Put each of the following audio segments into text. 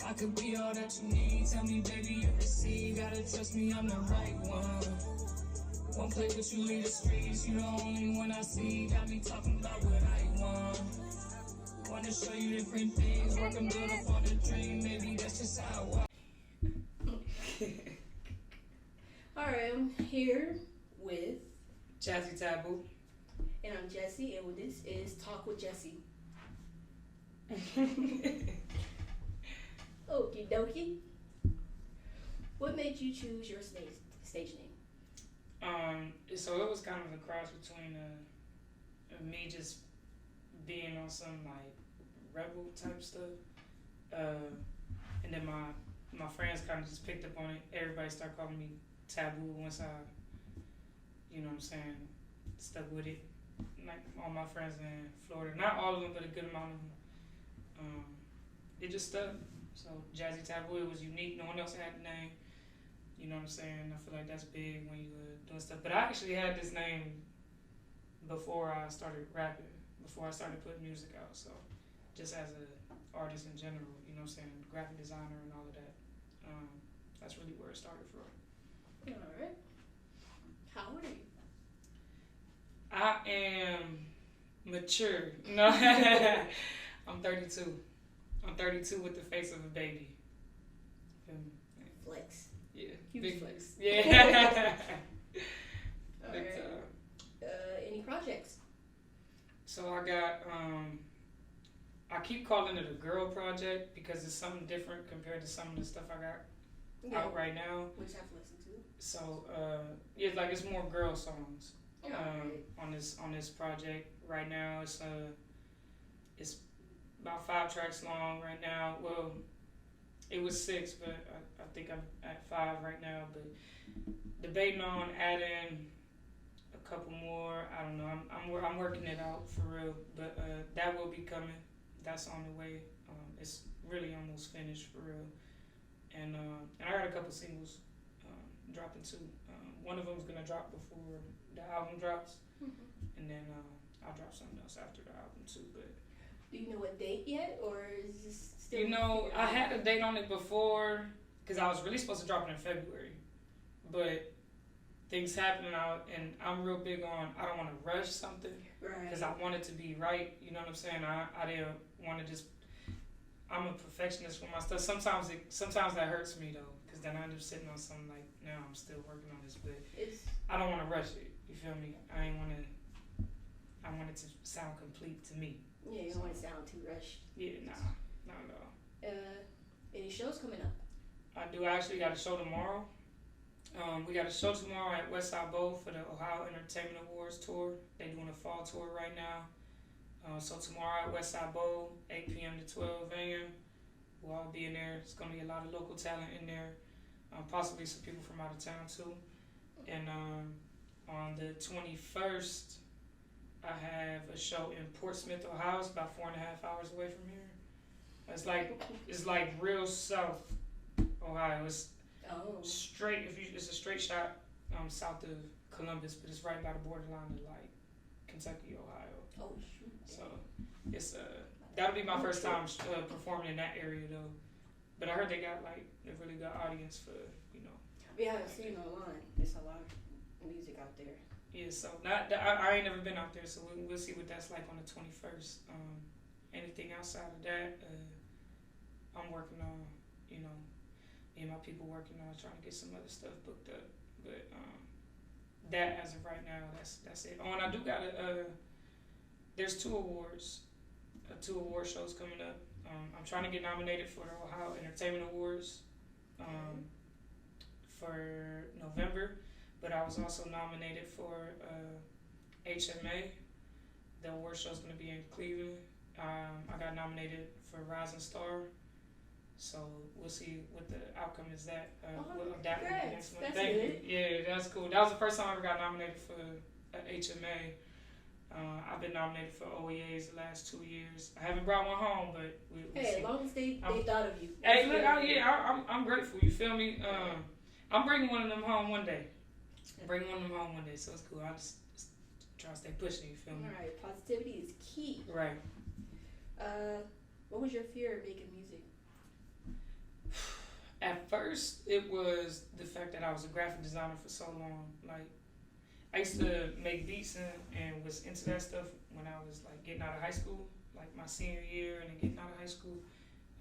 I could be all that you need. Tell me, baby, you can see. Gotta trust me, I'm the right one. Won't play with you, leave the streets. You the only one I see. Got me talking about what I want. Wanna show you different things. Work and build up on the dream. Maybe that's just how I walk. Alright, I'm here with Jazzie Taboo. and I'm Jessi, and this is Talk with Jessi. Okie dokie. What made you choose your stage name? So it was kind of a cross between me just being on some like rebel type stuff, and then my friends kind of just picked up on it. Everybody started calling me Taboo once I, you know what I'm saying, stuck with it. Like all my friends in Florida, not all of them, but a good amount of them. It just stuck. So Jazzie Taboo, it was unique. No one else had the name. You know what I'm saying? I feel like that's big when you doing stuff. But I actually had this name before I started rapping, before I started putting music out. So just as an artist in general, you know what I'm saying, graphic designer and all of that. That's really where it started from. All right. How old are you? I am mature. No, I'm 32. I'm 32 with the face of a baby. Flex. Yeah. Huge Big flex. Yeah. All Big right. time. Any projects? So I got, I keep calling it a girl project because it's something different compared to some of the stuff I got out right now. Which I've listened to. So, yeah, like it's more girl songs Right. on this project right now. It's about 5 tracks long right now. Well, it was 6, but I think I'm at 5 right now. But debating on adding a couple more. I don't know. I'm working it out for real. But that will be coming. That's on the way. It's really almost finished for real. And I got a couple singles dropping too. One of them's gonna drop before the album drops, and then I'll drop something else after the album too. But Do you know a date yet, or is this still? you know, I had a date on it before because I was really supposed to drop it in February, but things happened out, and I'm real big on I don't want to rush something because I want it to be right. You know what I'm saying? I didn't want to just. I'm a perfectionist for my stuff. Sometimes that hurts me though, because then I end up sitting on something like now I'm still working on this, but I don't want to rush it. You feel me? I want it to sound complete to me. Yeah, you don't want to sound too rushed. Yeah, nah, not at all. Any shows coming up? I do. I actually got a show tomorrow. We got a show tomorrow at Westside Bowl for the Ohio Entertainment Awards tour. They're doing a fall tour right now. So tomorrow at Westside Bowl, 8 p.m. to 12 a.m. We'll all be in there. It's going to be a lot of local talent in there. Possibly some people from out of town too. And on the 21st, I have a show in Portsmouth, Ohio. It's about 4.5 hours away from here. It's like real south Ohio. It's straight. It's a straight shot south of Columbus, but it's right by the borderline of like Kentucky, Ohio. Oh shoot! So it's that'll be my first time performing in that area though. But I heard they got like a really good audience for Yeah, I've seen online. There's a lot of music out there. Yeah, so I ain't never been out there, so we'll see what that's like on the 21st. Anything outside of that, I'm working on. Me and my people working on trying to get some other stuff booked up. But that as of right now, that's it. Oh, and I do got there's 2 award shows coming up. I'm trying to get nominated for the Ohio Entertainment Awards for November, but I was also nominated for HMA. The award show is going to be in Cleveland. I got nominated for Rising Star, so we'll see what the outcome is. That will be next month. Thank you. Yeah, that's cool. That was the first time I ever got nominated for HMA. I've been nominated for OEAs the last 2 years. I haven't brought one home, but we'll see. As long as they thought of you. Hey, look, I'm grateful. You feel me? I'm bringing one of them home one day. So it's cool. I just try to stay pushing. You feel me? All right, positivity is key. Right. What was your fear of making music? At first, it was the fact that I was a graphic designer for so long. Like, I used to make beats and was into that stuff when I was like getting out of high school, like my senior year and then getting out of high school.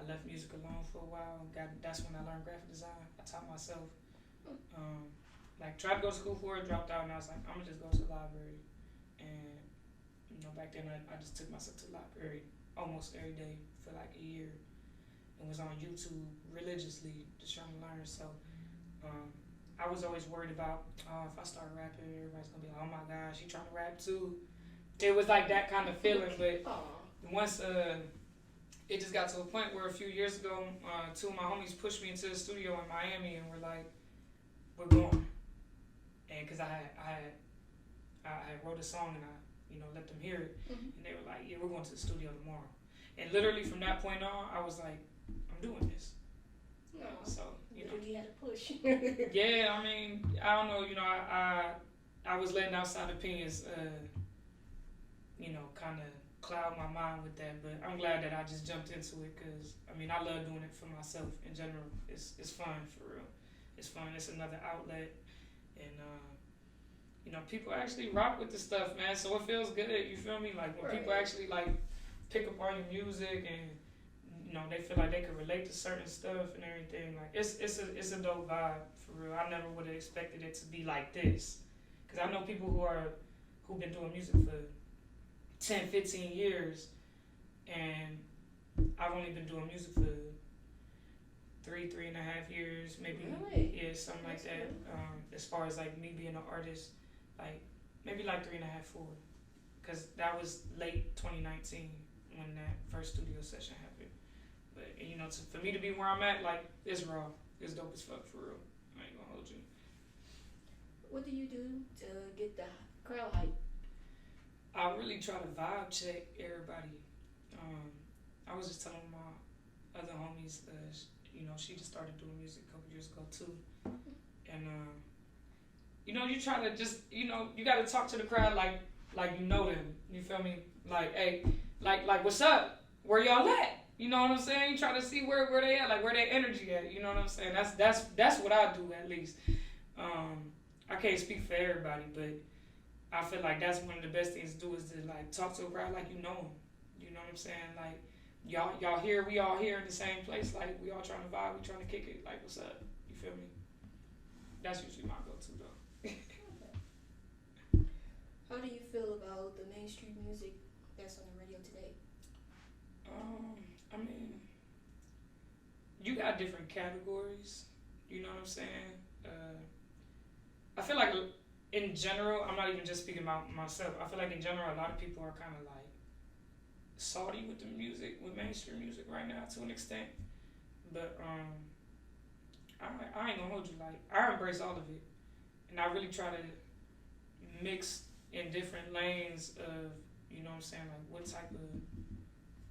I left music alone for a while. That's when I learned graphic design. I taught myself. Like tried to go to school for it, dropped out, and I was like, I'm gonna just go to the library. And back then I just took myself to the library almost every day for like a year, and was on YouTube religiously just trying to learn. So I was always worried about if I start rapping, everybody's gonna be like, oh my gosh, she trying to rap too. It was like that kind of feeling, but once it just got to a point where a few years ago, two of my homies pushed me into the studio in Miami and were like, we're going. And because I wrote a song and I let them hear it, and they were like, yeah, we're going to the studio tomorrow. And literally from that point on, I was like, I'm doing this. So you had to push. Yeah, I mean, I don't know, I was letting outside opinions, kind of cloud my mind with that, but I'm glad that I just jumped into it because I mean I love doing it for myself in general. It's fun for real. It's fun. It's another outlet, and people actually rock with the stuff, man. So it feels good. You feel me? Like when people actually like pick up on your music and they feel like they can relate to certain stuff and everything. Like it's a dope vibe for real. I never would have expected it to be like this because I know people who've been doing music for 10, 15 years, and I've only been doing music for 3.5 years, maybe. Really? Yeah, something like that. As far as like me being an artist, like maybe like 3.5, 4, because that was late 2019 when that first studio session happened. But for me to be where I'm at, like it's raw, it's dope as fuck for real. I ain't gonna hold you. What do you do to get the crowd hype? I really try to vibe check everybody. I was just telling my other homies, she just started doing music a couple years ago too, and you try to just you got to talk to the crowd like you know them. You feel me? Like hey, like what's up? Where y'all at? You know what I'm saying? You try to see where they at, like where their energy at. You know what I'm saying? That's what I do at least. I can't speak for everybody, but I feel like that's one of the best things to do is to like talk to a crowd like you know them. You know what I'm saying? Like y'all here, we all here in the same place. Like we all trying to vibe, we trying to kick it. Like what's up? You feel me? That's usually my go-to though. How do you feel about the mainstream music that's on the radio today? I mean, you got different categories. You know what I'm saying? I feel like in general, I'm not even just speaking about myself. I feel like in general, a lot of people are kind of like salty with the music, with mainstream music right now to an extent. But I ain't gonna hold you. Like I embrace all of it, and I really try to mix in different lanes of what I'm saying, like what type of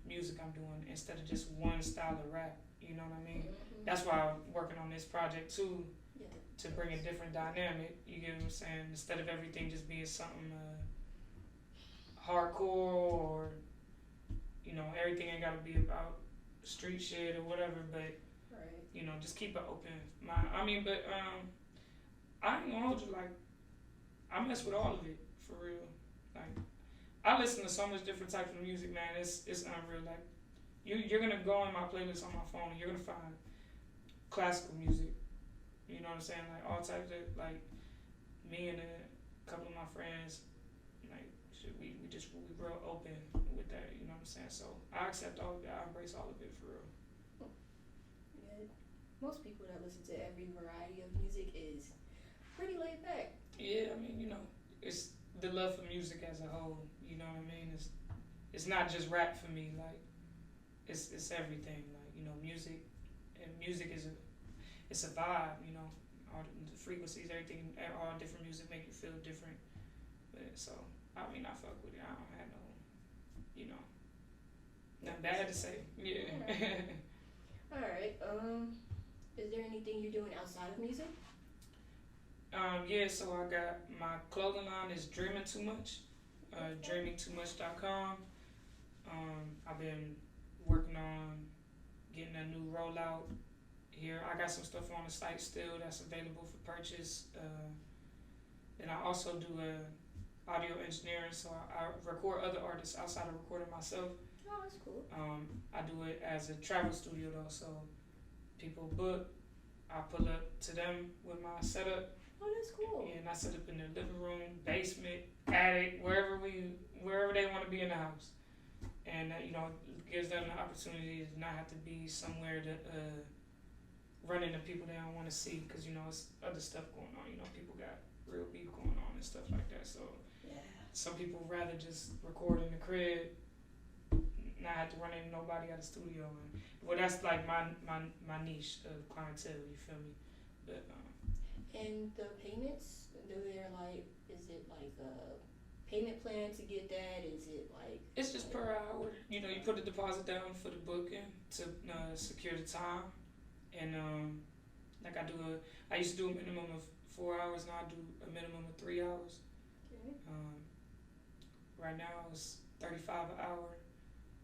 music I'm doing instead of just one style of rap. You know what I mean? Mm-hmm. That's why I'm working on this project too. To bring a different dynamic, you get what I'm saying? Instead of everything just being something hardcore or, everything ain't gotta be about street shit or whatever, but, just keep it open mind. I mean, but, I ain't gonna hold you, like, I mess with all of it, for real. Like, I listen to so much different types of music, man, it's unreal. Like, you're gonna go in my playlist on my phone and you're gonna find classical music. You know what I'm saying? Like all types of like me and a couple of my friends, like we real open with that. You know what I'm saying? So I accept all of it. I embrace all of it for real. Yeah. Most people that listen to every variety of music is pretty laid back. Yeah, I mean it's the love for music as a whole. You know what I mean? It's not just rap for me. Like it's everything. Like music is it's a vibe, all the frequencies, everything, all different music make you feel different. But so, I mean, I fuck with it. I don't have no, nothing bad to say. Yeah. All right. Is there anything you're doing outside of music? Yeah. So I got my clothing line is Dreaming Too Much, dreamingtoomuch.com. I've been working on getting a new rollout here. I got some stuff on the site still that's available for purchase. And I also do audio engineering, so I record other artists outside of recording myself. Oh, that's cool. I do it as a travel studio though, so people book, I pull up to them with my setup. Oh, that's cool. And I set up in their living room, basement, attic, wherever they want to be in the house. And you know, gives them the opportunity to not have to be somewhere to run into people they don't want to see, because you know it's other stuff going on. You know, people got real beef going on and stuff like that. So yeah, some people rather just record in the crib, not have to run into nobody at the studio. And well, that's like my niche of clientele. You feel me? But and the payments, is it like a payment plan to get that? Is it like? It's just per hour. You know, you put a deposit down for the booking to secure the time, and like I used to do a minimum of 4 hours, now I do a minimum of 3 hours. Okay. Right now it's $35 an hour.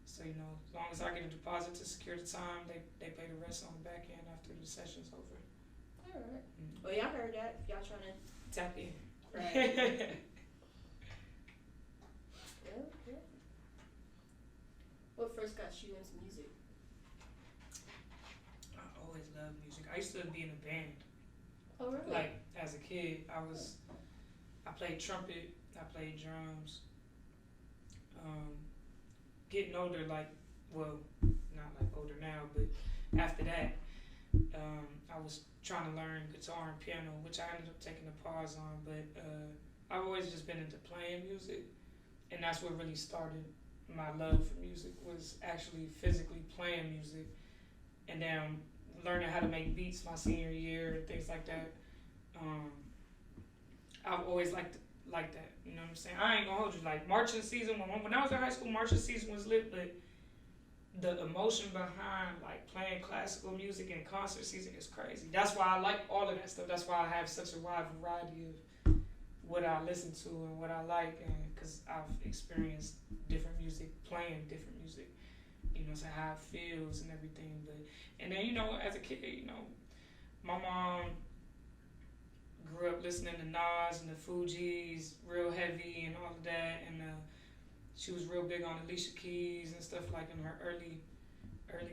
So you know, as long as I get a deposit to secure the time, they pay the rest on the back end after the session's over. All right. Well, y'all heard that. If y'all trying to Tap in. right. Okay. What first got you into music? I always loved music. I used to be in a band. Oh, really? Like as a kid, I played trumpet, I played drums. Getting older, not like older now, but after that, I was trying to learn guitar and piano, which I ended up taking a pause on. But I've always just been into playing music, and that's what really started my love for music, was actually physically playing music, and then learning how to make beats my senior year and things like that. I've always liked that, you know what I'm saying? I ain't gonna hold you, like marching season, when I was in high school, marching season was lit, but the emotion behind like playing classical music and concert season is crazy. That's why I like all of that stuff. That's why I have such a wide variety of what I listen to and what I like, and because I've experienced different music, playing different music, you know, so how it feels and everything. And then, you know, as a kid, you know, my mom grew up listening to Nas and the Fugees, real heavy and all of that, and she was real big on Alicia Keys and stuff, like in her early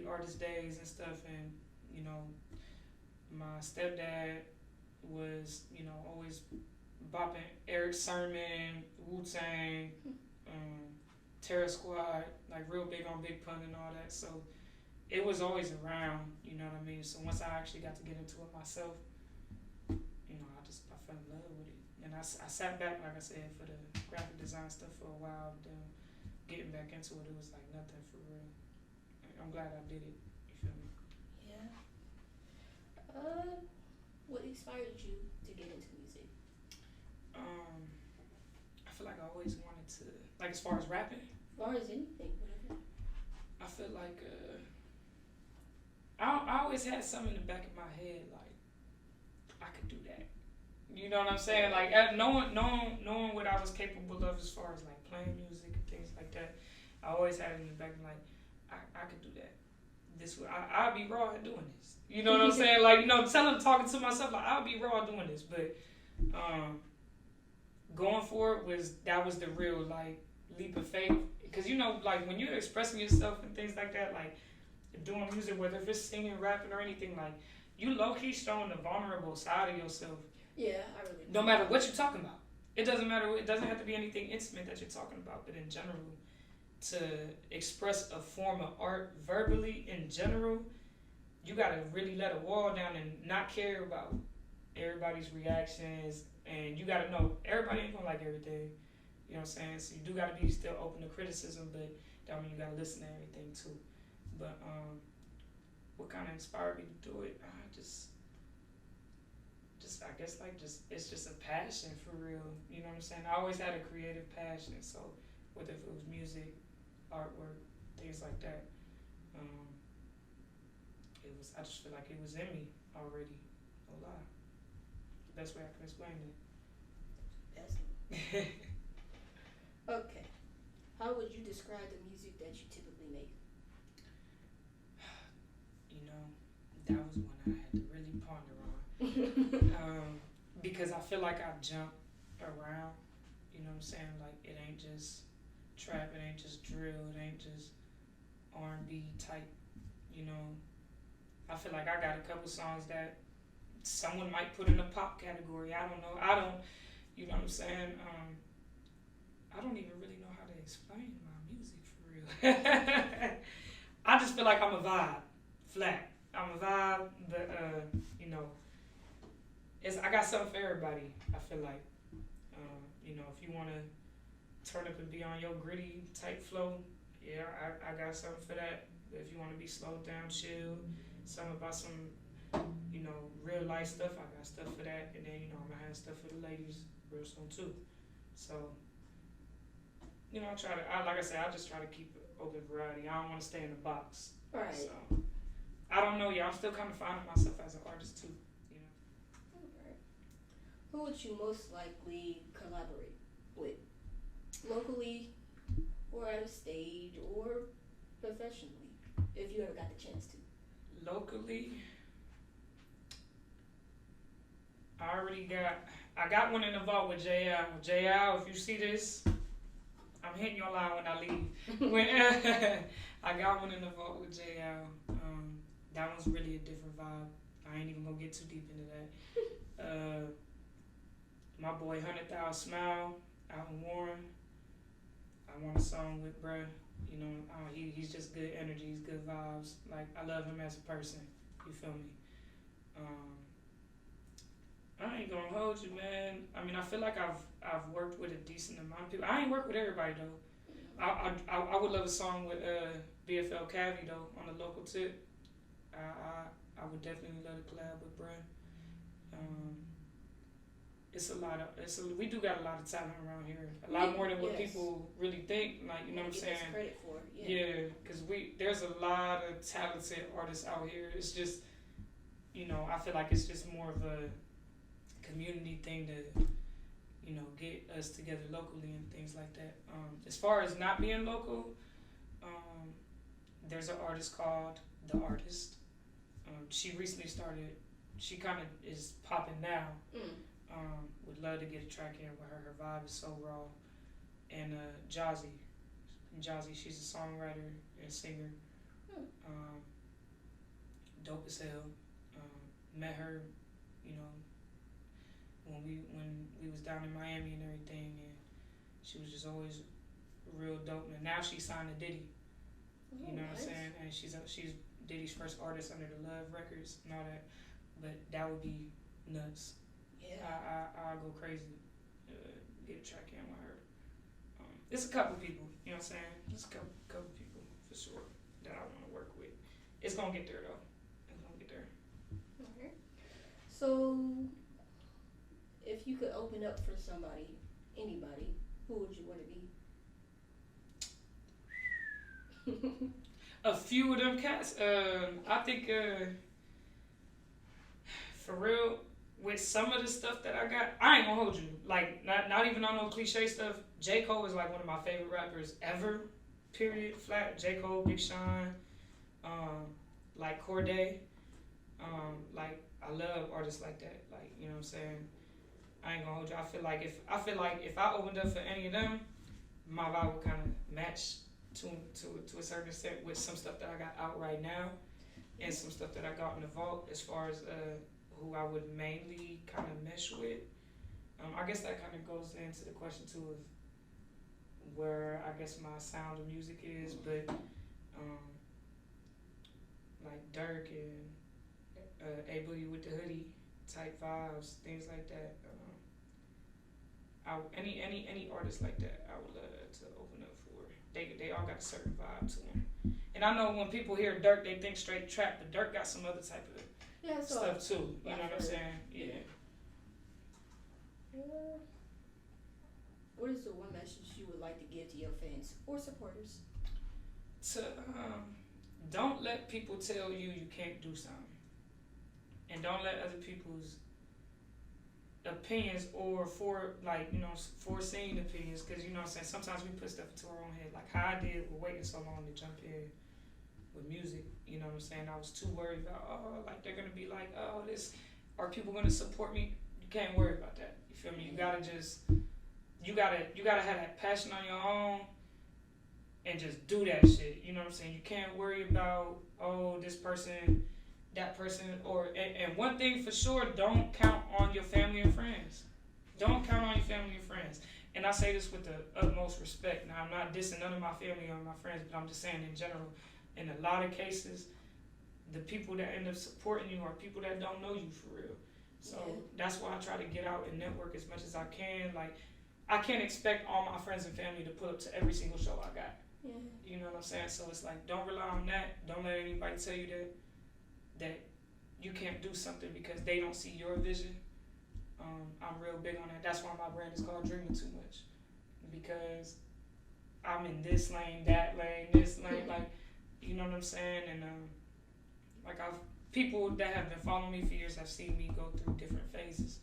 artist days and stuff. And you know, my stepdad was, you know, always bopping Eric Sermon, Wu-Tang, Terror Squad, like real big on Big Pun and all that. So it was always around, you know what I mean? So once I actually got to get into it myself, you know, I fell in love with it. And I sat back, like I said, for the graphic design stuff for a while. Then getting back into it, it was like nothing for real. I'm glad I did it. You feel me? Yeah. What inspired you to get into music? I feel like I always wanted to, like as far as rapping. As far as anything, whatever. I feel like I always had something in the back of my head, like I could do that. You know what I'm saying? Like knowing what I was capable of as far as like playing music and things like that. I always had it in the back of like I could do that. This I'll be raw at doing this. You know what I'm saying? Like, you know, talking to myself like I'll be raw doing this. But going for it was the real like leap of faith. Because you know, like when you're expressing yourself and things like that, like doing music, whether if it's singing, rapping, or anything, like you low key showing the vulnerable side of yourself. Yeah, I really do. No matter what you're talking about. It doesn't matter. It doesn't have to be anything intimate that you're talking about, but in general, to express a form of art verbally in general, you gotta really let a wall down and not care about everybody's reactions, and you gotta know everybody ain't gonna like everything. You know what I'm saying? So you do gotta be still open to criticism, but that mean you gotta listen to everything too. But what kind of inspired me to do it? I guess it's just a passion for real. You know what I'm saying? I always had a creative passion, so whether if it was music, artwork, things like that, I just feel like it was in me already. No lie. Best way I can explain it. Best. Okay. How would you describe the music that you typically make? You know, that was one I had to really ponder on. Because I feel like I jump around, you know what I'm saying? Like, it ain't just trap, it ain't just drill, it ain't just R&B type, you know. I feel like I got a couple songs that someone might put in the pop category. I don't know. You know what I'm saying? I don't even really know how to explain my music for real. I just feel like I'm a vibe, flat. I'm a vibe, but you know, I got something for everybody. I feel like, you know, if you want to turn up and be on your gritty type flow, yeah, I got something for that. But if you want to be slowed down, chill, something about some, you know, real life stuff, I got stuff for that. And then, you know, I'm gonna have stuff for the ladies real soon too. So, you know, like I said, I just try to keep it open variety. I don't want to stay in the box. Right. So, I don't know, yeah, I'm still kind of finding myself as an artist too, you know. Okay. Who would you most likely collaborate with? Locally, or at a stage, or professionally, if you ever got the chance to? Locally, I got one in the vault with JL. JL, if you see this, I'm hitting your line when I leave. I got one in the vault with JL. That one's really a different vibe. I ain't even gonna get too deep into that. My boy 100,000 Smile out in Warren. I want a song with bruh. You know, he's just good energy, he's good vibes. Like, I love him as a person. You feel me? I ain't gonna hold you, man. I mean, I feel like I've worked with a decent amount of people. I ain't worked with everybody though. I would love a song with BFL Cavi though on the local tip. I would definitely love to collab with bruh. We do got a lot of talent around here. A lot more than what people really think. Like, you know what I'm saying? Credit for. Yeah, because there's a lot of talented artists out here. It's just, you know, I feel like it's just more of a community thing to, you know, get us together locally and things like that. As far as not being local, there's an artist called The Artist. She recently started. She kind of is popping now. Would love to get a track in with her. Her vibe is so raw. And Jazzie, she's a songwriter and singer. Dope as hell. Met her, you know, when we was down in Miami and everything, and she was just always real dope. And now she's signed to Diddy. You know what I'm saying? And she's Diddy's first artist under the Love Records and all that. But that would be nuts. Yeah. I'll go crazy. Get a track in with her. It's a couple people, you know what I'm saying? Just a couple people for sure that I want to work with. It's gonna get there though. It's gonna get there. Okay. So, if you could open up for somebody, anybody, who would you want to be? A few of them cats. I think for real, with some of the stuff that I got, I ain't gonna hold you. Like, not even on no cliche stuff. J. Cole is like one of my favorite rappers ever. Period. Flat. J. Cole, Big Sean, like Corday. Like, I love artists like that. Like, you know what I'm saying? I ain't gonna hold you. I feel like if I opened up for any of them, my vibe would kind of match to a certain extent with some stuff that I got out right now, and some stuff that I got in the vault as far as who I would mainly kind of mesh with. I guess that kind of goes into the question too of where I guess my sound of music is, but like Dirk and A Boogie with the Hoodie type vibes, things like that. Any artist like that, I would love to open up for. They all got a certain vibe to them, and I know when people hear Dirk, they think straight trap, but Dirk got some other type of stuff too. You know what I'm saying? Yeah. What is the one message you would like to give to your fans or supporters? Don't let people tell you can't do something, and don't let other people's opinions or foreseeing opinions, because you know what I'm saying, sometimes we put stuff into our own head, like how I did with waiting so long to jump in with music. You know what I'm saying, I was too worried about, like they're gonna be like, are people gonna support me? You can't worry about that, you feel me? You gotta have that passion on your own and just do that shit. You know what I'm saying? You can't worry about, this person, that person, and one thing for sure, don't count on your family and friends. Don't count on your family and friends. And I say this with the utmost respect. Now, I'm not dissing none of my family or my friends, but I'm just saying in general, in a lot of cases, the people that end up supporting you are people that don't know you for real. So that's why I try to get out and network as much as I can. Like, I can't expect all my friends and family to pull up to every single show I got. Yeah. You know what I'm saying? So it's like, don't rely on that. Don't let anybody tell you that you can't do something because they don't see your vision. I'm real big on that. That's why my brand is called Dreaming Too Much, because I'm in this lane, that lane, this lane, like, you know what I'm saying? And like, people that have been following me for years have seen me go through different phases,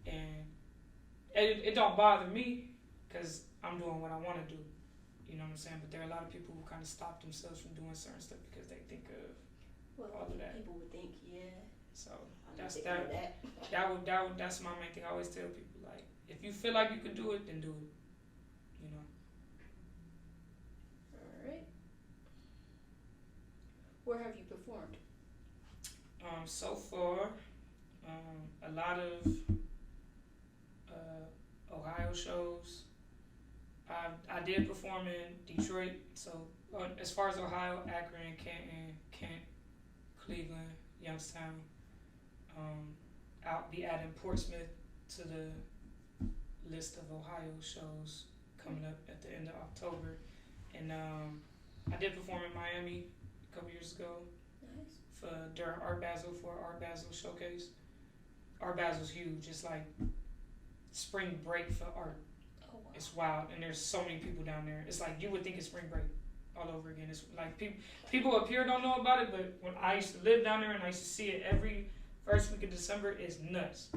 and it don't bother me because I'm doing what I want to do. You know what I'm saying? But there are a lot of people who kind of stop themselves from doing certain stuff because they think of all of that. People would think, So that's my main thing. I always tell people, like, if you feel like you could do it, then do it. You know. All right. Where have you performed? So far, a lot of Ohio shows. I did perform in Detroit. So as far as Ohio, Akron, Canton, Kent, Cleveland, Youngstown. I'll be adding Portsmouth to the list of Ohio shows coming up at the end of October. And I did perform in Miami a couple years ago. Nice. During Art Basel for Art Basel showcase. Art Basel's huge. It's like spring break for art. Oh, wow. It's wild, and there's so many people down there. It's like you would think it's spring break all over again. It's like people up here don't know about it, but when I used to live down there and I used to see it every first week of December, it's nuts.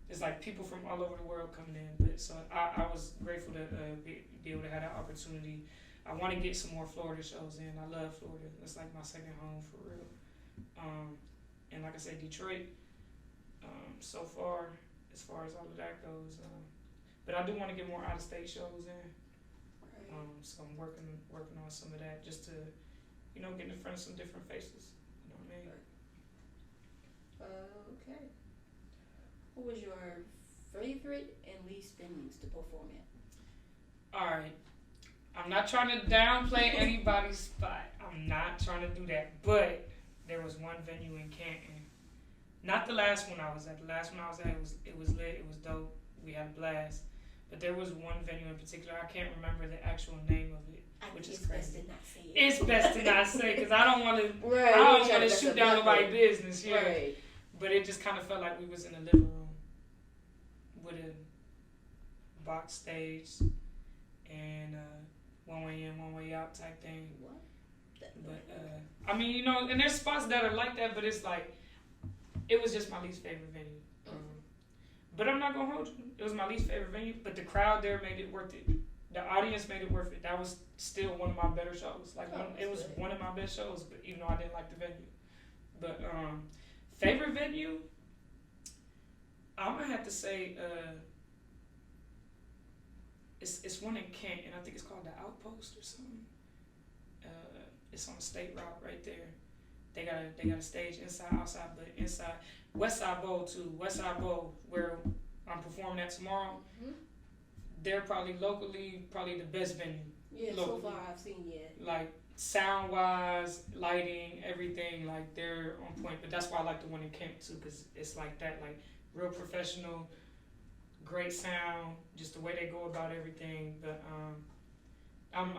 It's like people from all over the world coming in. But so I was grateful to be able to have that opportunity. I want to get some more Florida shows in. I love Florida. It's like my second home for real. And like I said, Detroit. So far as all of that goes. But I do want to get more out of state shows in. So I'm working on some of that just to, get in front of some different faces. You know what I mean? Okay. What was your favorite and least venues to perform at? All right. I'm not trying to downplay anybody's spot. I'm not trying to do that. But there was one venue in Canton. Not the last one I was at. The last one I was at, it was lit. It was dope. We had a blast. But there was one venue in particular. I can't remember the actual name of it, which is crazy. Best to not say it. It's best to not say because I don't want to. Right, I don't want to shoot down nobody's business. Yeah. Right. But it just kind of felt like we was in a living room with a box stage and one way in, one way out type thing. What? But I mean, and there's spots that are like that, but it's like it was just my least favorite venue. But I'm not gonna hold you. It was my least favorite venue, but the crowd there made it worth it. The audience made it worth it. That was still one of my better shows. It was one of my best shows, but even though I didn't like the venue. But favorite venue, I'm gonna have to say it's one in Kent, and I think it's called the Outpost or something. It's on the state route right there. They got a stage inside, outside, but inside. Westside Bowl too. Westside Bowl, where I'm performing at tomorrow. Mm-hmm. They're probably locally the best venue. Yeah, locally. So far I've seen, Like sound wise, lighting, everything, like they're on point. But that's why I like the one in Kent too, because it's like that, like real professional, great sound, just the way they go about everything. But I'm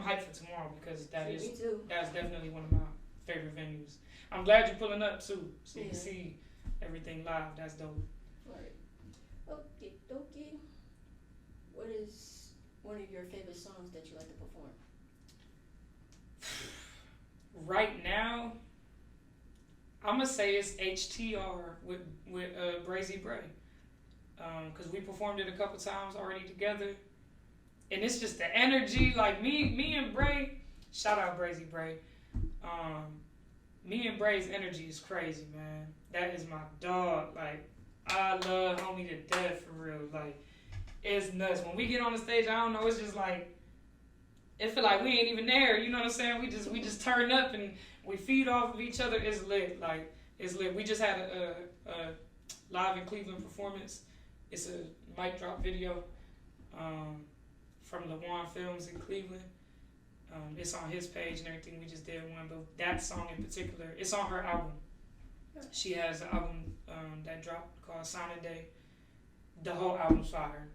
hyped for tomorrow because that's definitely one of my favorite venues. I'm glad you're pulling up too, so you can see everything live. That's dope. Right. Okay. What is one of your favorite songs that you like to perform? Right now, I'm gonna say it's HTR with Brazy Bray. because we performed it a couple times already together, and it's just the energy. Like me and Bray, shout out Brazy Bray. Me and Bray's energy is crazy, man. That is my dog. Like, I love homie to death for real. Like, it's nuts. When we get on the stage, I don't know, it's just like, it feel like we ain't even there. You know what I'm saying? We just turn up and we feed off of each other. It's lit. Like, it's lit. We just had a live in Cleveland performance. It's a mic drop video from LaJuan Films in Cleveland. It's on his page and everything. We just did one, but that song in particular, it's on her album. She has an album that dropped called Sign of Day. The whole album's fire.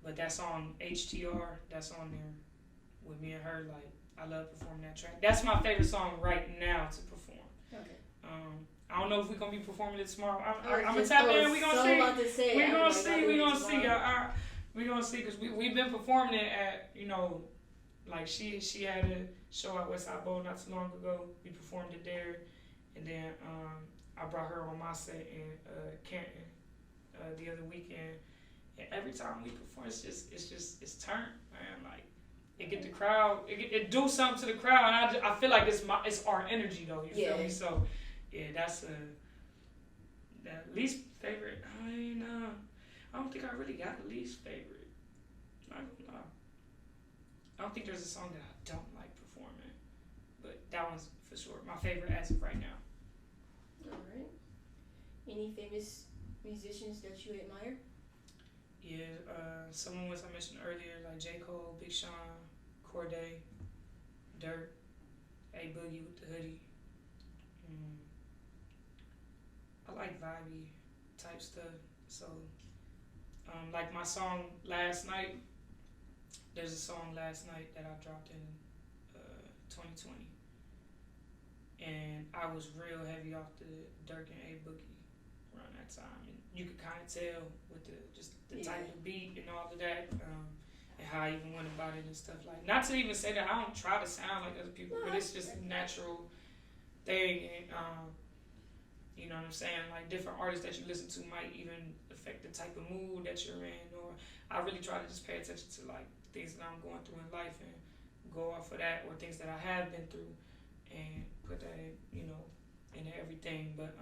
But that song HTR, that's on there with me and her. Like, I love performing that track. That's my favorite song right now to perform. Okay. I don't know if we're gonna be performing it tomorrow. I'm gonna tap in. We're gonna see. We're gonna see. We're gonna see. We're gonna see, because we've been performing it at, you know, like she had a show at Westside Bowl not too long ago. We performed it there, and then I brought her on my set in Canton the other weekend. And every time we perform, it's turned, man. Like, it get the crowd, it do something to the crowd, and I feel like it's our energy though. You feel me? So yeah, that's that least favorite. I don't think I really got a least favorite. I don't think there's a song that I don't like performing, but that one's for sure my favorite as of right now. All right. Any famous musicians that you admire? Yeah, someone I mentioned earlier, like J. Cole, Big Sean, Corday, Dirt, A Boogie with the hoodie. I like vibey type stuff. So, like my song Last Night, there's a song Last Night that I dropped in 2020. And I was real heavy off the Dirk and A Boogie around that time. And you could kind of tell with the type of beat and all of that, and how I even went about it and stuff like. Not to even say that I don't try to sound like other people, but it's just a natural thing. And you know what I'm saying? Like, different artists that you listen to might even affect the type of mood that you're in. Or I really try to just pay attention to like things that I'm going through in life and go off of that, or things that I have been through, and put that in, you know, into everything. But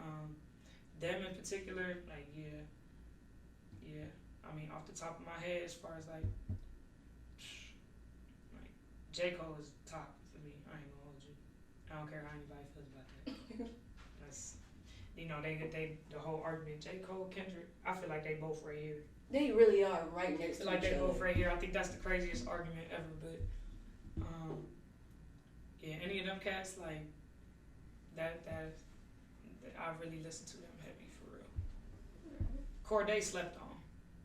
them in particular, like yeah. I mean, off the top of my head, as far as like J. Cole is top for me. I ain't gonna hold you. I don't care how anybody feels about that. That's, you know, they the whole argument. J. Cole, Kendrick. I feel like they both right here. They really are right next to each other. Like they both right here. I think that's the craziest argument ever. But yeah, any of them cats like that I really listen to them heavy for real. Corday slept on.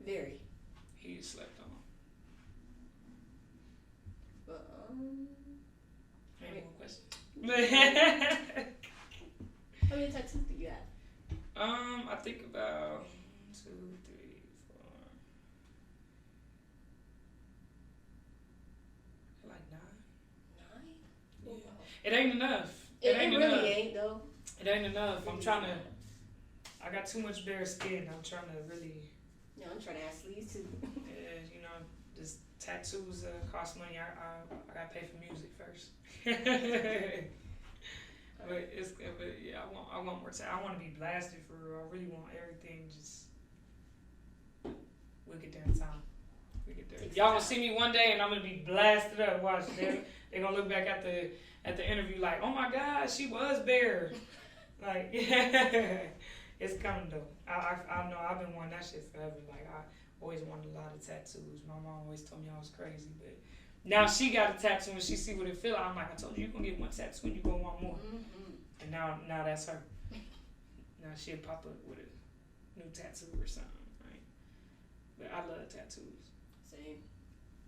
Very. He slept on. But Any more questions? How many tattoos do you have? I think about 2, 3, 4. Like 9. 9? Yeah. Oh, wow. It ain't enough. It really ain't though. It ain't enough. I got too much bare skin. I'm trying to really. Yeah, I'm trying to ask sleeves too. You know, just tattoos cost money. I gotta pay for music first. But yeah, I want more time. I want to be blasted for real. I really want everything. Just we'll get there in time. We get there. Y'all gonna see me one day and I'm gonna be blasted up. Watch, they gonna look back at the interview like, oh my God, she was bare. Like, it's coming though. I know I've been wanting that shit forever. Like, I always wanted a lot of tattoos. My mom always told me I was crazy, but now she got a tattoo and she see what it feel like. I'm like, I told you, you're gonna get one tattoo and you're gonna want more. Mm-hmm. And now that's her. Now she'll pop up with a new tattoo or something, right? But I love tattoos. Same.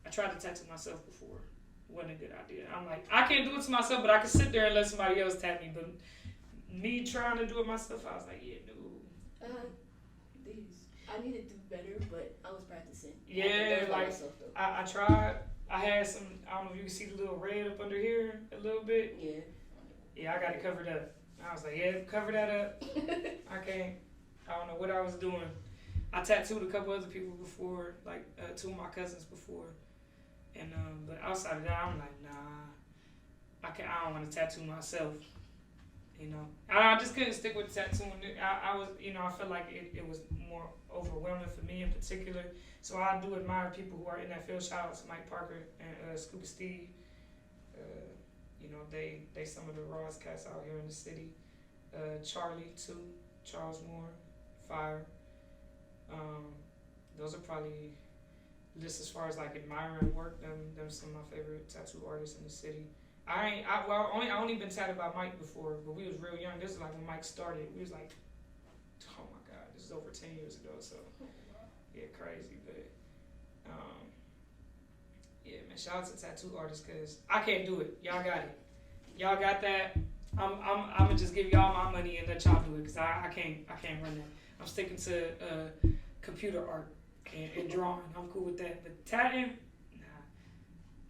I tried to tattoo myself before. Wasn't a good idea. I'm like, I can't do it to myself, but I can sit there and let somebody else tap me. But me trying to do it myself, I was like, yeah, no. I need to do better, but I was practicing. Yeah, like I tried. I had some. I don't know if you can see the little red up under here a little bit. Yeah. Yeah, I got it covered up. I was like, yeah, cover that up. I can't. I don't know what I was doing. I tattooed a couple other people before, like 2 of my cousins before, and but outside of that, I'm like, nah, I don't want to tattoo myself. You know, I just couldn't stick with tattooing. I was, you know, I felt like it was more overwhelming for me in particular. So I do admire people who are in that field. Shout out to Mike Parker and Scuba Steve. You know, they some of the rawest cats out here in the city. Charlie too, Charles Moore, Fire. Those are probably just as far as like admiring work. Them some of my favorite tattoo artists in the city. I only been tatted by Mike before, but we was real young. This is like when Mike started. We was like, oh my god, this is over 10 years ago. So yeah, crazy. But yeah, man, shout out to tattoo artists because I can't do it. Y'all got it. Y'all got that. I'm gonna just give y'all my money and let y'all do it because I can't run that. I'm sticking to computer art and drawing. I'm cool with that. But tatting, nah.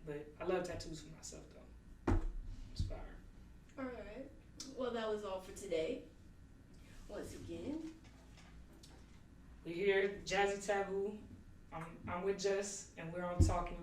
But I love tattoos for myself though. It's fire. All right. Well, that was all for today. Once again, we here, Jazzie Taboo. I'm with Jess, and we're on Talking.